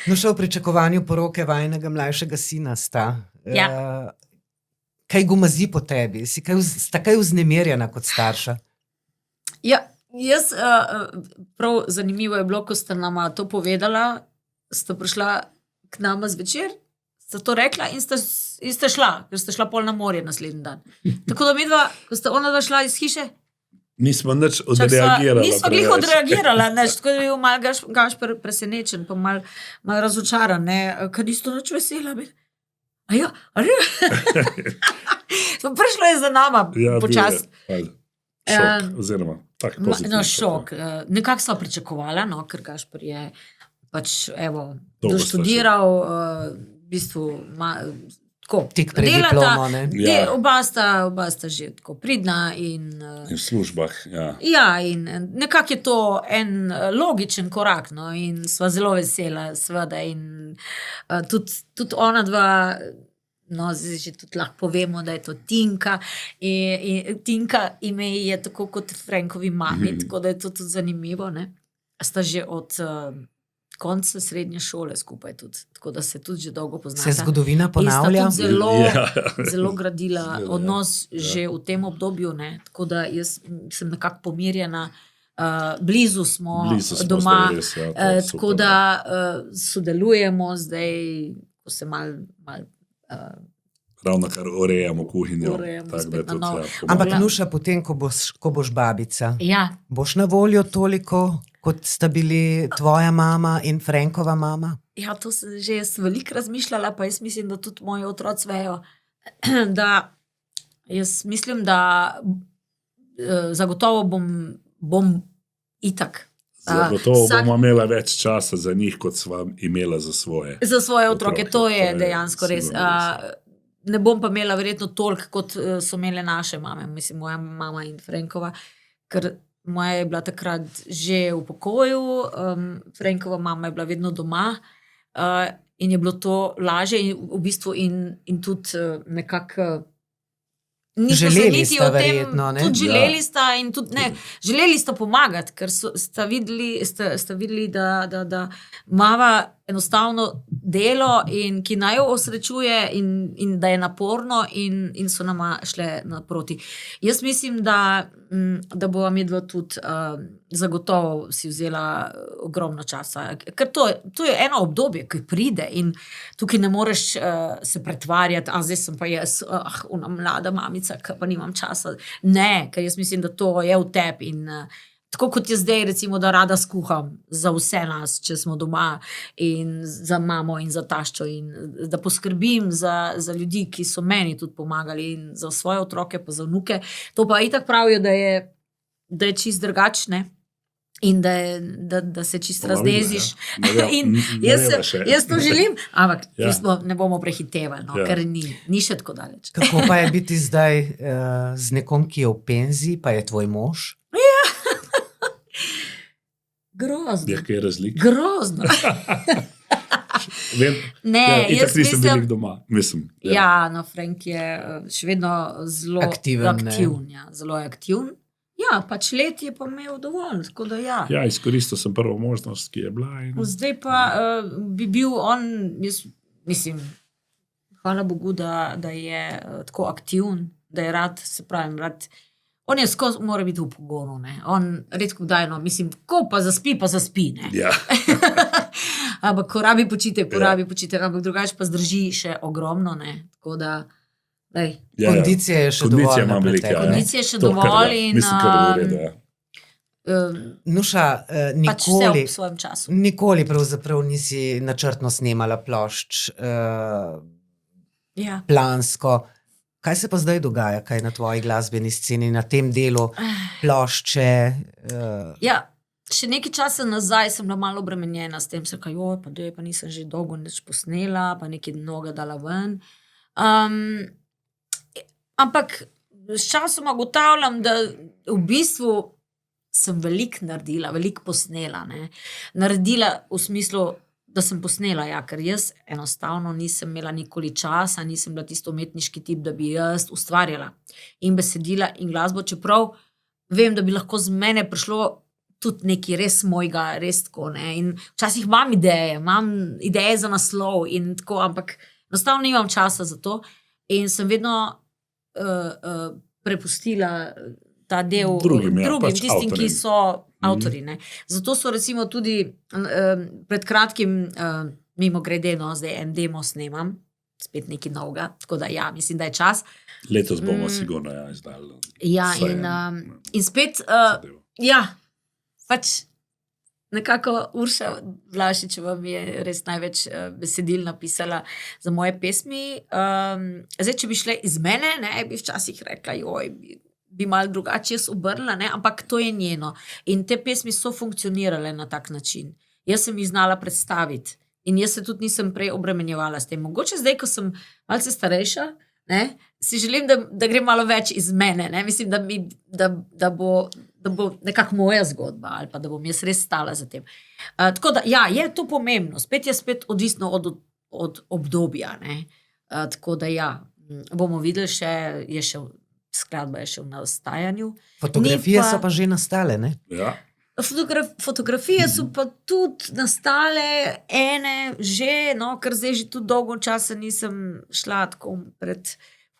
Nuša, v pričakovanju poroke vajnega mlajšega sina sta. Ja. Kaj gomazi po tebi? Sta kaj vznemirjena kot starša? Ja, jaz, prav zanimivo je bilo, ko sta nama to povedala, sta prišla k nama zvečer, sta to rekla in sta šla, ker sta šla pol na morje naslednji dan. Tako da midva, ko sta ona šla iz hiše, nismo nič odreagirala. Nismo glih odreagirala, tako da je bil mal Gašper presenečen, pa mal razočaran, ker nisto nič vesela. A ja, prišlo je za nama počas. Šok, oziroma tak pozitivno. Šok. Nekako sva pričakovala, ker Gašper je pač, doštudiral, v bistvu, tako, tik pred diplomo, ne? Oba sta že tako pridna in v službah, ja. Ja, in nekako je to en logičen korak, no, in sva zelo vesela, seveda, in tudi ona dva, no, zdaj že tudi lahko povemo, da je to Tinka, in Tinka ime je tako kot Frankovi mami, tako da je to tudi zanimivo, ne. Sta že od konca srednje šole skupaj tudi, tako da se tudi že dolgo poznata. Se zgodovina ponavlja? In sta tudi zelo gradila odnos že v tem obdobju, ne, tako da jaz sem nekako pomirjena, blizu smo doma, tako da sodelujemo zdaj, ko se malo ravno kar urejamo kuhinjo. Ampak Nuša, potem, ko boš babica, ja. Boš na voljo toliko, kot sta bili tvoja mama in Frankova mama? Ja, to sem že jaz veliko razmišljala, pa jaz mislim, da tudi moji otroci vejo, da jaz mislim, da zagotovo bom itak. Zagotovo bomo imela več časa za njih, kot sva imela za svoje. Za svoje otroke, to je dejansko res. Ne bom pa imela verjetno toliko, kot so imele naše mame, mislim, moja mama in Frankova, ker moja je bila takrat že v pokoju, Frankova mama je bila vedno doma, in je bilo to lažje in v bistvu in tudi nekako želeli sta verjetno, ne? Tudi želeli sta in tudi ne, želeli sta pomagati, ker sta videli, da mava enostavno delo in ki naj jo osrečuje in da je naporno in so nama šle naproti. Jaz mislim, da bova midva tudi zagotovo si vzela ogromno časa. Ker to je eno obdobje, ki pride in tukaj ne moreš se pretvarjati, zdaj sem pa jaz, ona mlada mamica, ki pa nimam časa. Ne, ker jaz mislim, da to je v tebi in tako kot je zdaj, recimo, da rada skuham za vse nas, če smo doma in za mamo in za taščo in da poskrbim za ljudi, ki so meni tudi pomagali in za svoje otroke, pa za vnuke. To pa itak pravijo, da je čist drugačne in da se čist razneziš. Jaz to želim, ampak ne bomo prehitevali, ker ni še tako daleč. Kako pa je biti zdaj z nekom, ki je v penziji, pa je tvoj mož? Grozno. Je kaj razlik? Grozno. Vem, jaz nisem velik doma, mislim. No, Frank je še vedno zelo aktiven. Zelo aktiven. Ja, pač let je pa imel dovolj, tako da ja. Ja, izkoristil sem prvo možnost, ki je bila. Zdaj pa bi bil on, jaz mislim, hvala Bogu, da je tako aktiven, da je rad, se pravim, on je skozi, mora biti v pogonu, ne. On redko kdaj, mislim, ko pa zaspi, ne. Ja. Ampak ko rabi počitek, ampak drugače pa zdrži še ogromno, ne. Tako da, kondicija je še dovolj napletena. Kondicija je še dovolj in mislim, kar v redu, ja. Nuša, pač vse v svojem času. Nikoli pravzaprav nisi načrtno snemala plošč, plansko. Kaj se pa zdaj dogaja, kaj na tvoji glasbeni sceni, na tem delu plošče? Ja, še nekaj časa nazaj sem bila malo obremenjena s tem, pa nisem že dolgo nič posnela, pa nekaj mnoga dala ven. Ampak s časom ugotavljam, da v bistvu sem veliko naredila, veliko posnela. Ne. Naredila v smislu, da sem posnela, ker jaz enostavno nisem imela nikoli časa, nisem bila tisto umetniški tip, da bi jaz ustvarjala in besedila in glasbo, čeprav vem, da bi lahko z mene prišlo tudi nekaj res mojega, res tako, ne, in včasih imam ideje za naslov in tako, ampak enostavno nimam časa za to in sem vedno prepustila ta del drugim tistim, ki so avtori, ne. Zato so recimo tudi pred kratkim, mimo grede, zdaj en demo snemam, spet nekaj novega, tako da ja, mislim, da je čas. Letos bomo sigurno izdali. Ja, in spet, pač nekako Urša Vlašičeva mi je res največ besedil napisala za moje pesmi. Zdaj, če bi šle iz mene, ne, bi včasih rekla, bi malo drugače jaz obrnila, ne, ampak to je njeno. In te pesmi so funkcionirale na tak način. Jaz sem jih znala predstaviti in jaz se tudi nisem prej obremenjevala s tem. Mogoče zdaj, ko sem malce starejša, ne, si želim, da gre malo več iz mene, ne, mislim, da bo nekako moja zgodba ali pa da bom jaz res stala za tem. Tako da, ja, je to pomembno. Spet je odvisno od obdobja, ne. Tako da, ja, bomo videli skladba je še v nastajanju. Fotografije so pa že nastale, ne? Ja. Fotografije so pa tudi nastale, ene že, ker zdaj že tudi dolgo časa nisem šla tako pred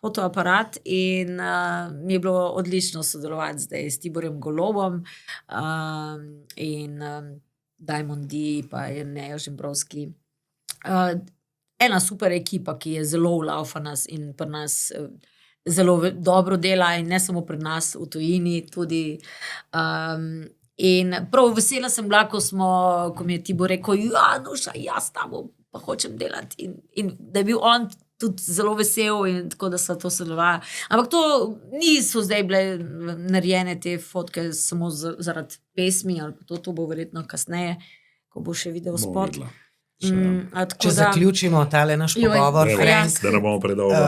fotoaparat in mi je bilo odlično sodelovati zdaj s Tiborjem Golobom in Diamond D pa Jernejo Žimbrovski. Ena super ekipa, ki je zelo ulaufa nas in pri nas zelo dobro dela in ne samo pri nas v tujini tudi. In prav vesela sem bila, ko mi je Tibor rekel, Nuša, jaz tamo pa hočem delati in da je bil on tudi zelo vesel in tako, da so to sodelovali. Ampak to niso zdaj bile narejene te fotke samo zaradi pesmi, ali pa to bo verjetno kasneje, ko bo še video spot. Če zaključimo tale naš pogovor, Frank, da ne bomo predolgo.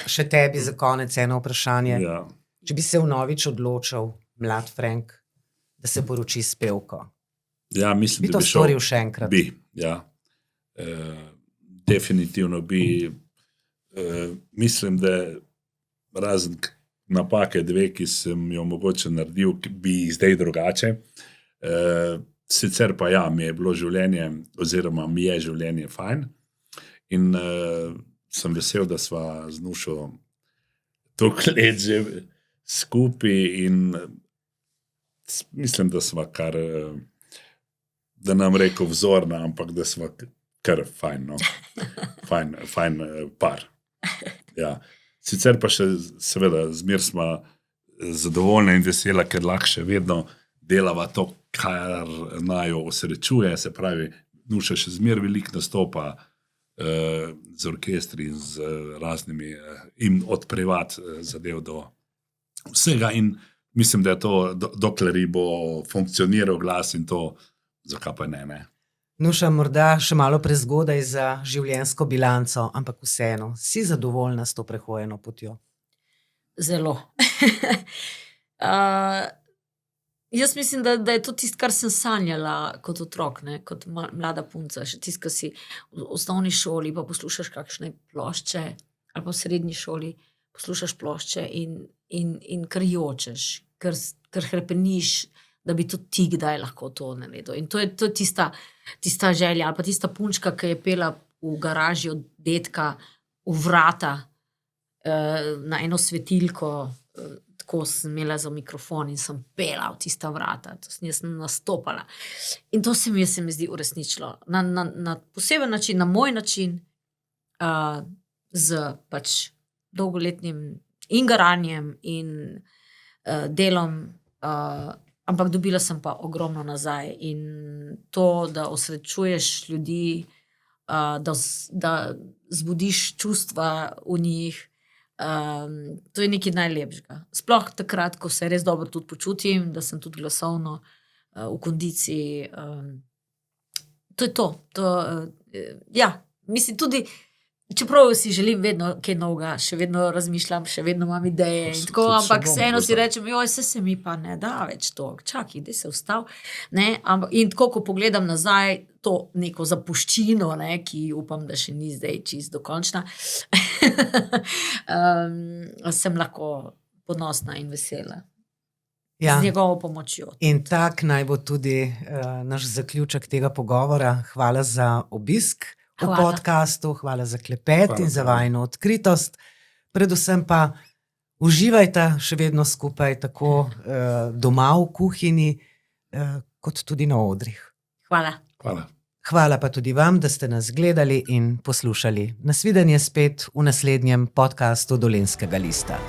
Še tebi za konec eno vprašanje. Ja. Če bi se vnovič odločil, mlad Frank, da se poroči s pevko, ja, mislim, bi to storil še enkrat? Bi, ja. Definitivno bi. Mislim, da razen napake dve, ki sem jo mogoče naredil, bi zdaj drugače. sicer pa ja, mi je bilo življenje, oziroma mi je življenje fajn. In sem vesel, da sva z Nušo toliko let že skupaj in mislim, da sva kar, da nam rekel vzorna, ampak da sva kar fajn, no. Fajn par. Ja. Sicer pa še seveda zmer sva zadovoljna in vesela, ker lahko še vedno delava to, kar najo osrečuje, se pravi, Nuša še zmer veliko nastopa z orkestri in z raznimi in od privat zadev do vsega in mislim, da je to, dokler bo funkcioniral glas in to, zakaj pa ne. Nuša, morda še malo prezgodaj za življenjsko bilanco, ampak vseeno, si zadovoljna s to prehojeno potjo? Zelo. Jaz mislim, da je to tisto, kar sem sanjala kot otrok, ne? Kot mlada punca. Še tisto, kar si v osnovni šoli, pa poslušaš kakšne plošče, ali pa v srednji šoli poslušaš plošče in kar jočeš, kar hrepeniš, da bi tudi ti kdaj lahko to naredil. In to je tista želja, ali pa tista punčka, ki je pela v garaži od dedka v vrata na eno svetilko, tako sem imela za mikrofon in sem pela v tista vrata, to sem jaz nastopala. In to se mi zdi uresničilo. Na poseben način, na moj način, z pač dolgoletnim in garanjem in delom, ampak dobila sem pa ogromno nazaj. In to, da osrečuješ ljudi, da zbudiš čustva v njih, to je nekaj najlepšega. Sploh takrat, ko se res dobro tudi počutim, da sem tudi glasovno v kondiciji. To je to. Ja, mislim tudi, čeprav si želim vedno kaj novega, še vedno razmišljam, še vedno imam ideje in tako, ampak vseeno si rečem, se mi pa ne da več to, čakaj, da se ustav. In tako, ko pogledam nazaj, to neko zapuščino, ki upam, da še ni zdaj čisto dokončna, sem lahko ponosna in vesela. Ja. Z njegovo pomočjo. In tak naj bo tudi naš zaključek tega pogovora. Hvala za obisk v podcastu, hvala za klepet in za vajino odkritost. Predvsem pa uživajte še vedno skupaj, tako doma v kuhinji, kot tudi na odrih. Hvala. Hvala pa tudi vam, da ste nas gledali in poslušali. Nasvidenje spet v naslednjem podcastu Dolenjskega lista.